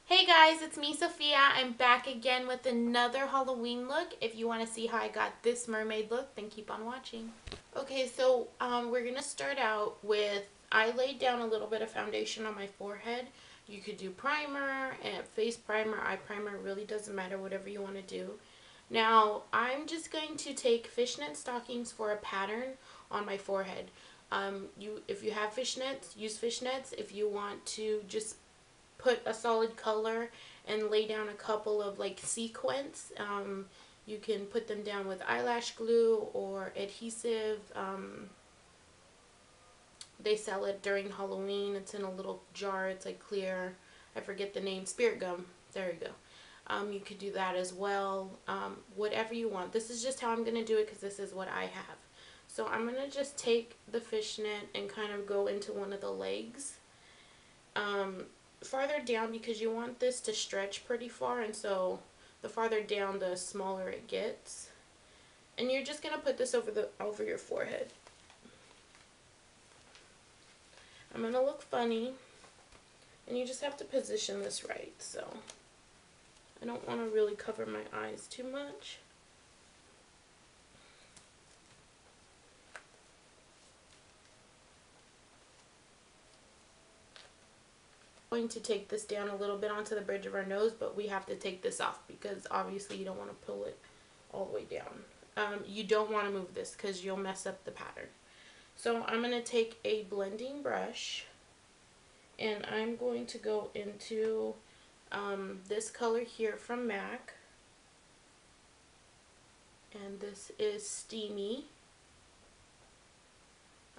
Hey guys, it's me, Sophia. I'm back again with another Halloween look. If you want to see how I got this mermaid look, then keep on watching. Okay, so we're going to start out with, I laid down a little bit of foundation on my forehead. You could do primer, and face primer, eye primer, really doesn't matter, whatever you want to do. Now, I'm just going to take fishnet stockings for a pattern on my forehead. If you have fishnets, use fishnets. If you want to just put a solid color and lay down a couple of like sequins. You can put them down with eyelash glue or adhesive. They sell it during Halloween. It's in a little jar. It's like clear. I forget the name. Spirit gum. There you go. You could do that as well. Whatever you want. This is just how I'm going to do it because this is what I have. So I'm going to just take the fishnet and kind of go into one of the legs. Farther down because you want this to stretch pretty far, and so the farther down the smaller it gets. And you're just going to put this over your forehead. I'm going to look funny, and you just have to position this right. So I don't want to really cover my eyes too much. Going to take this down a little bit onto the bridge of our nose, but we have to take this off because obviously you don't want to pull it all the way down. You don't want to move this because you'll mess up the pattern. So I'm going to take a blending brush and I'm going to go into this color here from MAC, and this is Steamy.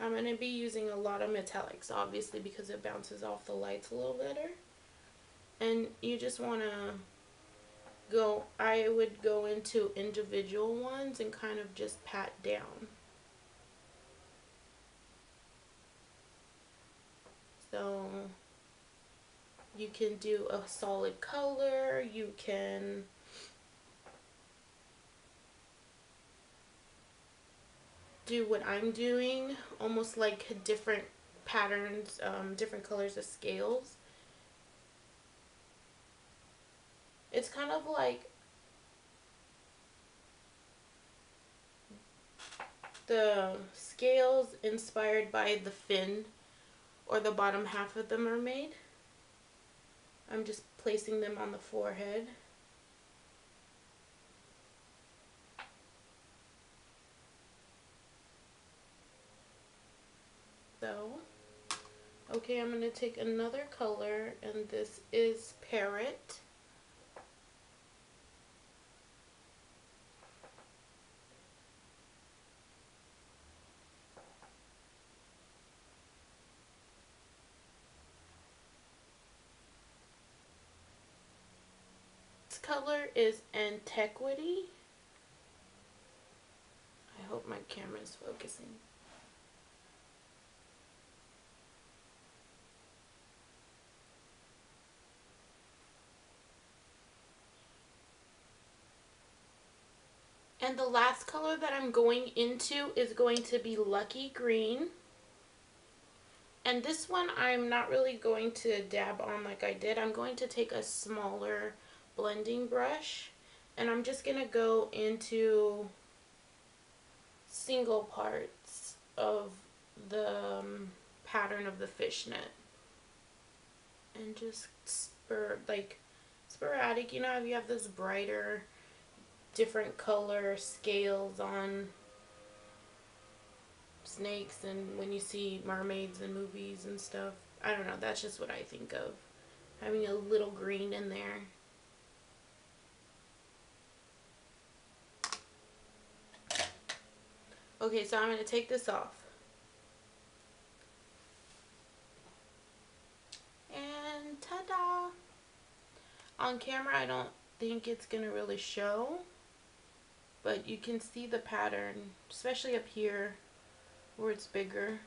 I'm going to be using a lot of metallics, obviously, because it bounces off the lights a little better. And you just want to go, I would go into individual ones and kind of just pat down. So you can do a solid color, you can do what I'm doing, almost like different patterns, different colors of scales. It's kind of like the scales inspired by the fin or the bottom half of the mermaid. I'm just placing them on the forehead. So, okay, I'm going to take another color, and this is Parrot. This color is Antiquity. I hope my camera is focusing. And the last color that I'm going into is going to be Lucky Green. And this one I'm not really going to dab on like I did. I'm going to take a smaller blending brush and I'm just going to go into single parts of the pattern of the fishnet. And just sporadic, you know, if you have this brighter, different color scales on snakes and when you see mermaids in movies and stuff. I don't know, that's just what I think of. Having a little green in there. Okay, so I'm going to take this off. And ta-da! On camera I don't think it's going to really show, but you can see the pattern, especially up here where it's bigger.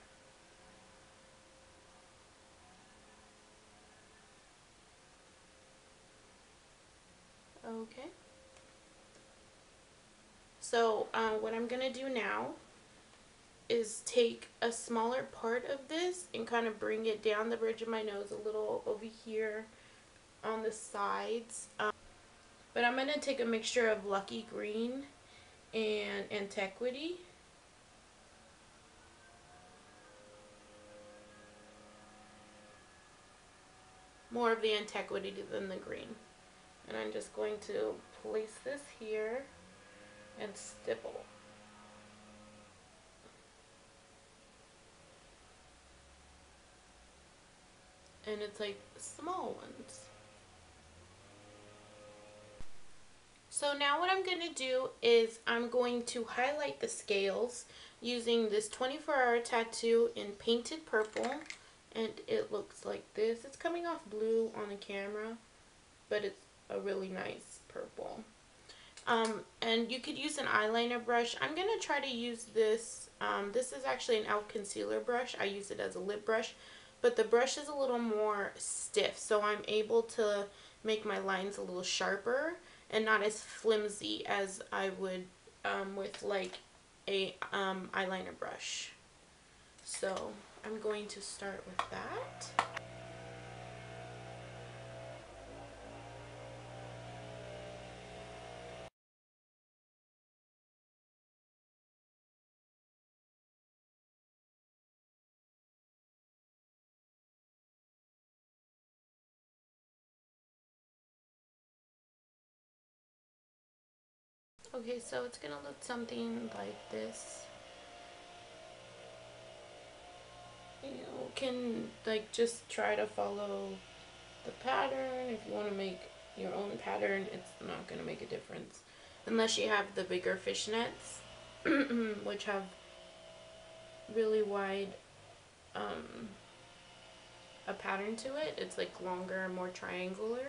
Okay. So what I'm going to do now is take a smaller part of this and kind of bring it down the bridge of my nose a little over here on the sides. But I'm going to take a mixture of Lucky Green and Antiquity. More of the Antiquity than the green. And I'm just going to place this here and stipple. And it's like small ones. So now what I'm going to do is I'm going to highlight the scales using this 24-hour tattoo in painted purple. And it looks like this. It's coming off blue on the camera, but it's a really nice purple. And you could use an eyeliner brush. I'm going to try to use this. This is actually an e.l.f. concealer brush. I use it as a lip brush, but the brush is a little more stiff, so I'm able to make my lines a little sharper and not as flimsy as I would with like a eyeliner brush. So I'm going to start with that. Okay, so it's gonna look something like this. You can like just try to follow the pattern. If you want to make your own pattern, it's not going to make a difference unless you have the bigger fishnets which have really wide a pattern to it. It's like longer and more triangular.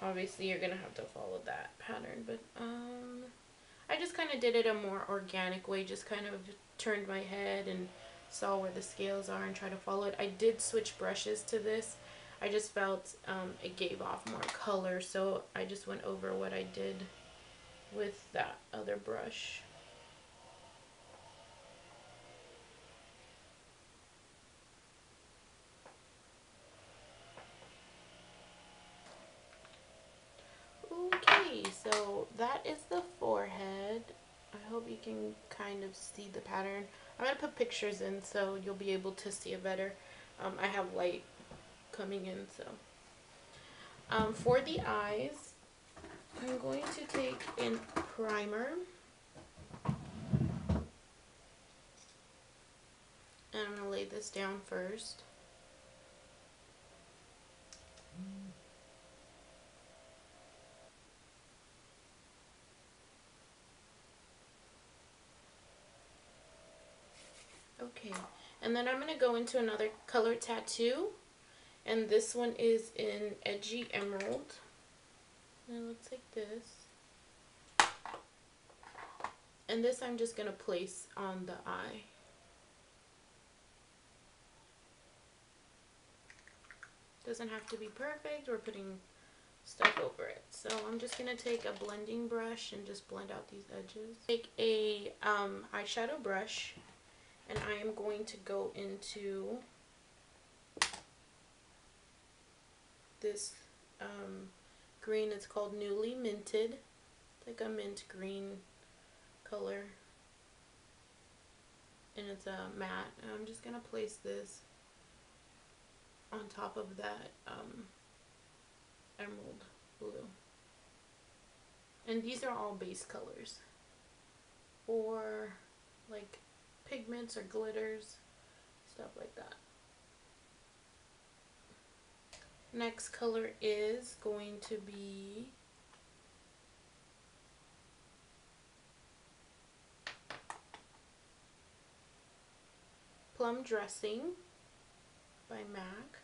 Obviously you're going to have to follow that pattern, but I just kind of did it a more organic way, just kind of turned my head and saw where the scales are and tried to follow it. I did switch brushes to this. I just felt it gave off more color, so I just went over what I did with that other brush. Okay, so that is the forehead. I hope you can kind of see the pattern. I'm going to put pictures in so you'll be able to see it better. I have light coming in, so. For the eyes, I'm going to take in primer. And I'm going to lay this down first. Okay, and then I'm going to go into another color tattoo. And this one is in Edgy Emerald. And it looks like this. And this I'm just going to place on the eye. Doesn't have to be perfect. We're putting stuff over it. So I'm just going to take a blending brush and just blend out these edges. Take a eyeshadow brush, and I am going to go into this green. It's called Newly Minted. It's like a mint green color. And it's a matte. And I'm just going to place this on top of that emerald blue. And these are all base colors for like pigments or glitters, stuff like that. Next color is going to be Plum Dressing by MAC.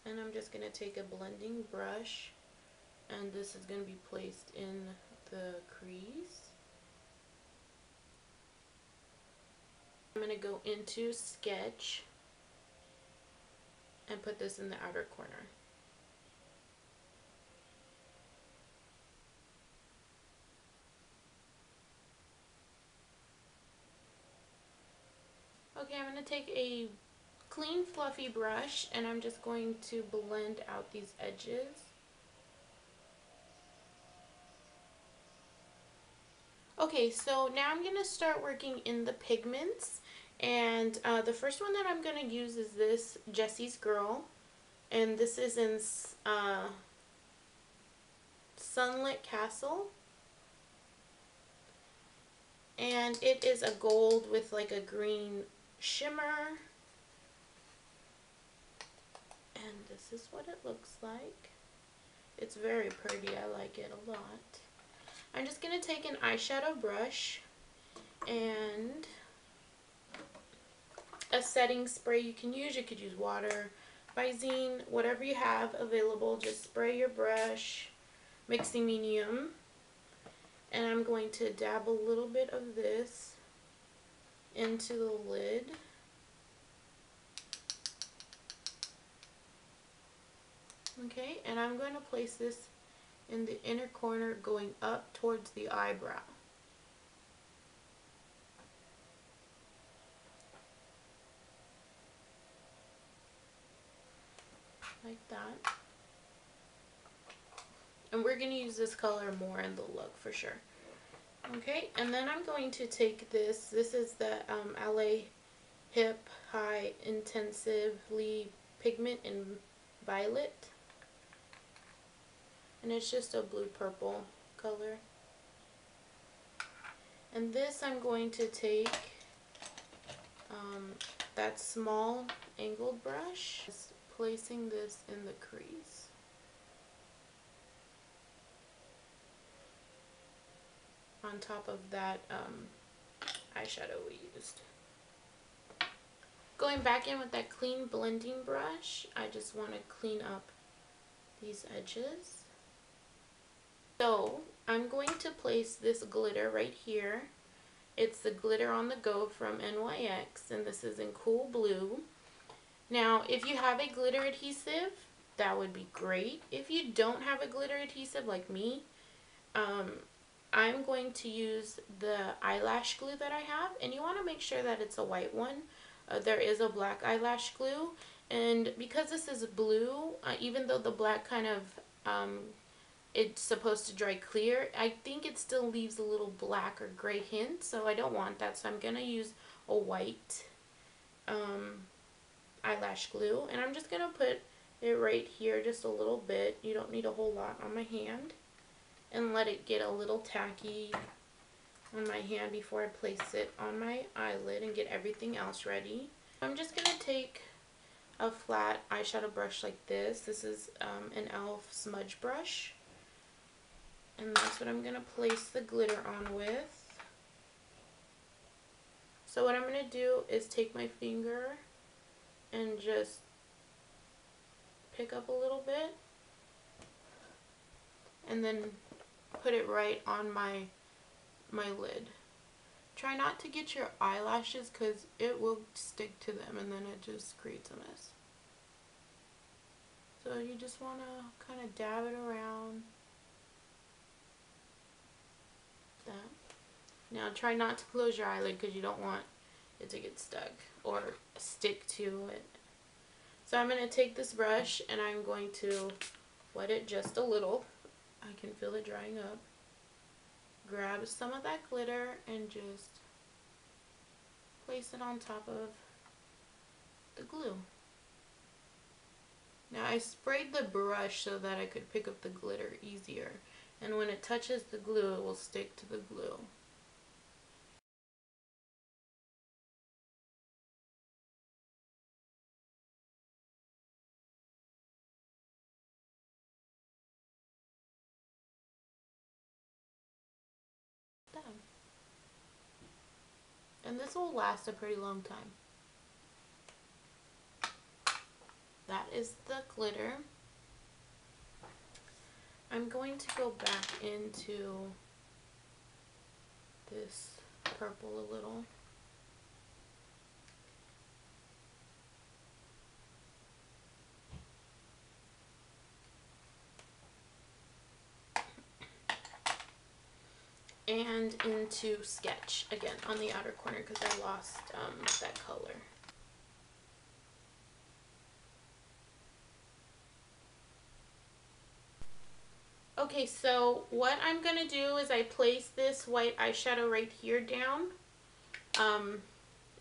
And I'm just going to take a blending brush, and this is going to be placed in the crease. I'm going to go into Sketch and put this in the outer corner. Okay, I'm going to take a clean fluffy brush and I'm just going to blend out these edges. Okay, so now I'm going to start working in the pigments, and the first one that I'm going to use is this Jessie's Girl, and this is in Sunlit Castle, and it is a gold with like a green shimmer, and this is what it looks like. It's very pretty. I like it a lot. I'm just going to take an eyeshadow brush and a setting spray you can use. You could use water, Visine, whatever you have available. Just spray your brush, mixing medium, and I'm going to dab a little bit of this into the lid. Okay, and I'm going to place this in the inner corner going up towards the eyebrow. Like that. And we're going to use this color more in the look for sure. Okay, and then I'm going to take this is the LA Hip High Intensively Pigment in Violet. And it's just a blue-purple color. And this I'm going to take that small angled brush, just placing this in the crease. On top of that eyeshadow we used. Going back in with that clean blending brush, I just want to clean up these edges. So I'm going to place this glitter right here. It's the Glitter on the Go from NYX, and this is in Cool Blue. Now, if you have a glitter adhesive, that would be great. If you don't have a glitter adhesive like me, I'm going to use the eyelash glue that I have, and you want to make sure that it's a white one. There is a black eyelash glue, and because this is blue, even though the black kind of it's supposed to dry clear, I think it still leaves a little black or gray hint, so I don't want that. So I'm going to use a white eyelash glue, and I'm just going to put it right here just a little bit. You don't need a whole lot on my hand, and let it get a little tacky on my hand before I place it on my eyelid and get everything else ready. I'm just going to take a flat eyeshadow brush like this. This is an e.l.f. smudge brush. And that's what I'm going to place the glitter on with. So what I'm going to do is take my finger and just pick up a little bit. And then put it right on my lid. Try not to get your eyelashes because it will stick to them and then it just creates a mess. So you just want to kind of dab it around. That. Now try not to close your eyelid because you don't want it to get stuck or stick to it. So I'm going to take this brush and I'm going to wet it just a little. I can feel it drying up. Grab some of that glitter and just place it on top of the glue. Now I sprayed the brush so that I could pick up the glitter easier, and when it touches the glue it will stick to the glue. Done. And this will last a pretty long time. That is the glitter. I'm going to go back into this purple a little. and into Sketch again on the outer corner because I lost that color. Okay, so what I'm going to do is I place this white eyeshadow right here down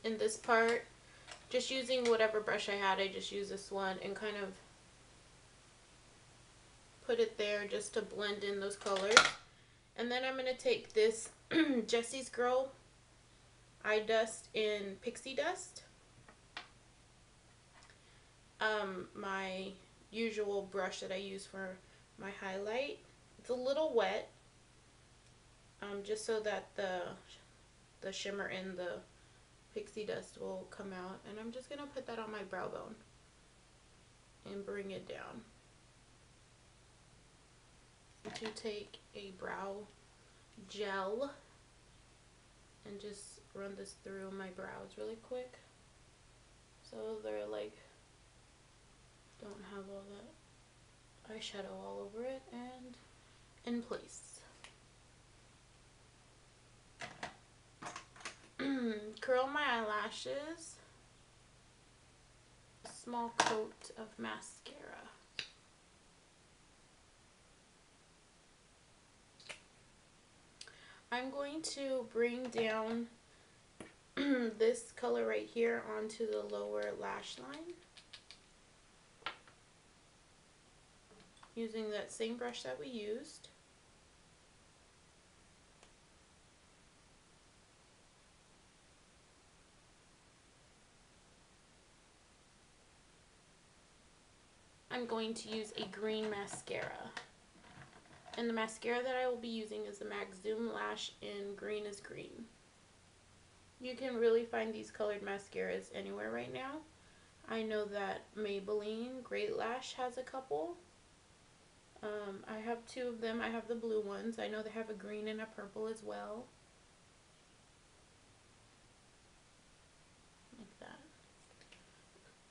in this part. Just using whatever brush I had, I just used this one and kind of put it there just to blend in those colors. And then I'm going to take this Jessie's Girl Eye Dust in Pixie Dust. My usual brush that I use for my highlight. It's a little wet, just so that the shimmer in the pixie dust will come out. And I'm just going to put that on my brow bone and bring it down. To take a brow gel and just run this through my brows really quick so they're like don't have all that eyeshadow all over it, and in place. Curl my eyelashes. A small coat of mascara. I'm going to bring down this color right here onto the lower lash line using that same brush that we used. I'm going to use a green mascara. And the mascara that I will be using is the MAC Zoom Lash in Green is Green. You can really find these colored mascaras anywhere right now. I know that Maybelline Great Lash has a couple. I have two of them. I have the blue ones. I know they have a green and a purple as well. Like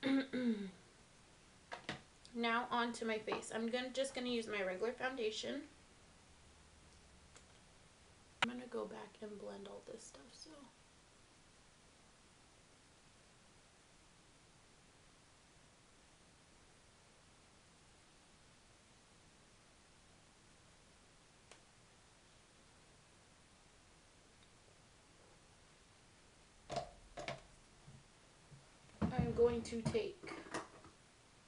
that. Now onto my face. I'm just gonna use my regular foundation. I'm gonna go back and blend all this stuff. So I'm going to take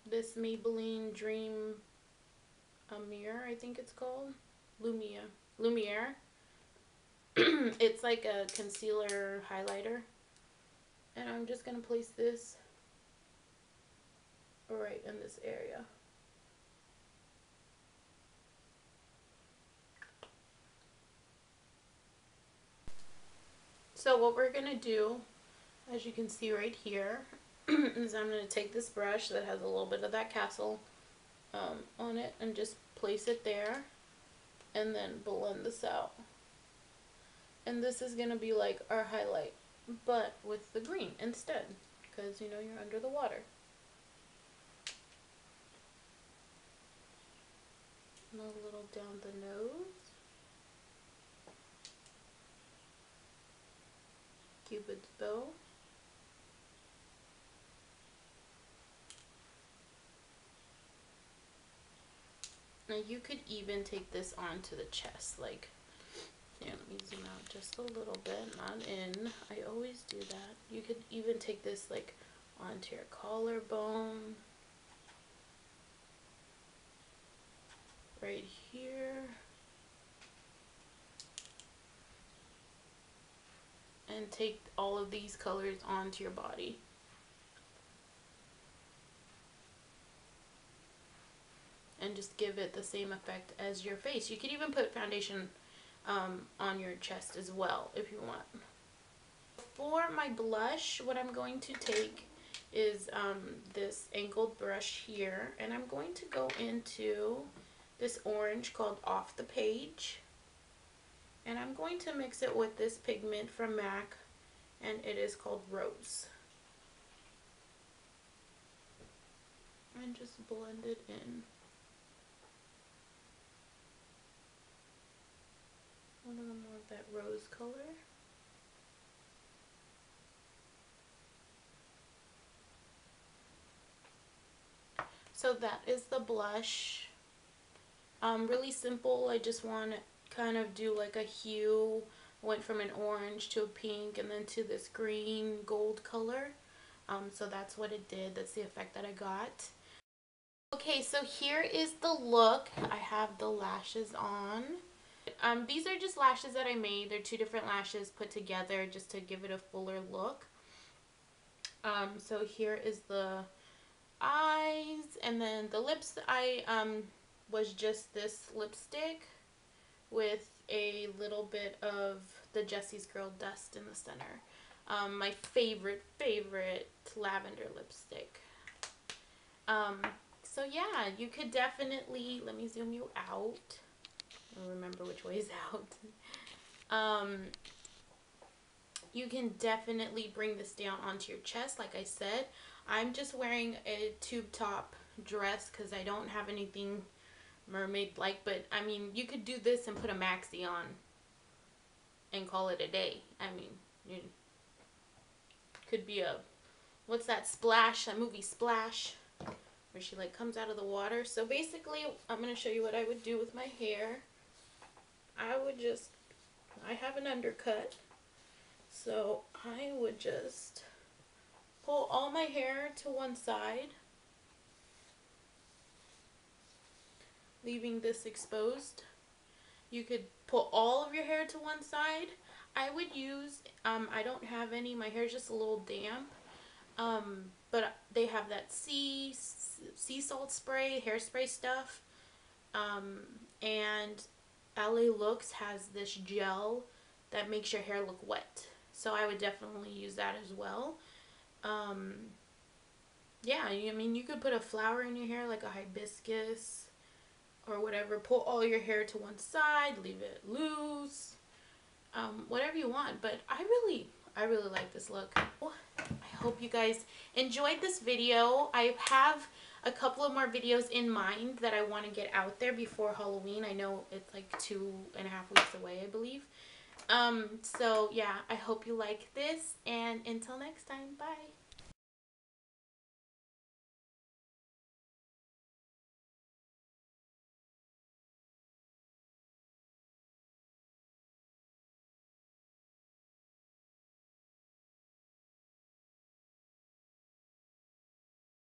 this Maybelline Dream Mirror, I think it's called. Lumiere. It's like a concealer highlighter. And I'm just going to place this right in this area. So what we're going to do, as you can see right here, is I'm going to take this brush that has a little bit of that castle on it and just place it there and then blend this out. And this is going to be like our highlight, but with the green instead, because you know you're under the water. And a little down the nose. Cupid's bow. Now you could even take this onto the chest, like, yeah, let me zoom out just a little bit, not in. I always do that. You could even take this like onto your collarbone. Right here. And take all of these colors onto your body. And just give it the same effect as your face. You could even put foundation on your chest as well if you want. For my blush, what I'm going to take is this angled brush here, and I'm going to go into this orange called Off the Page, and I'm going to mix it with this pigment from MAC, and it is called Rose, and just blend it in. A little more that rose color. So that is the blush. Really simple. I just want to kind of do like a hue. Went from an orange to a pink and then to this green gold color. So that's what it did. That's the effect that I got. Okay, so here is the look. I have the lashes on. These are just lashes that I made. They're two different lashes put together just to give it a fuller look. So here is the eyes, and then the lips. I was just this lipstick with a little bit of the Jessie's Girl Dust in the center. My favorite lavender lipstick. So yeah, you could definitely, let me zoom you out. I'll remember which way is out. You can definitely bring this down onto your chest. Like I said, I'm just wearing a tube top dress because I don't have anything mermaid like, but I mean, you could do this and put a maxi on and call it a day. I mean, you could be a, what's that Splash, that movie Splash, where she like comes out of the water. So basically, I'm going to show you what I would do with my hair. I have an undercut, so I would just pull all my hair to one side, leaving this exposed. You could pull all of your hair to one side. I would use, I don't have any, my hair's just a little damp, but they have that sea salt spray, hairspray stuff, and LA Looks has this gel that makes your hair look wet. So I would definitely use that as well. Yeah, I mean, you could put a flower in your hair like a hibiscus or whatever. Pull all your hair to one side, leave it loose, whatever you want. But I really like this look. I hope you guys enjoyed this video. I have a couple of more videos in mind that I want to get out there before Halloween. I know it's like 2.5 weeks away, I believe. So yeah, I hope you like this, and until next time, bye.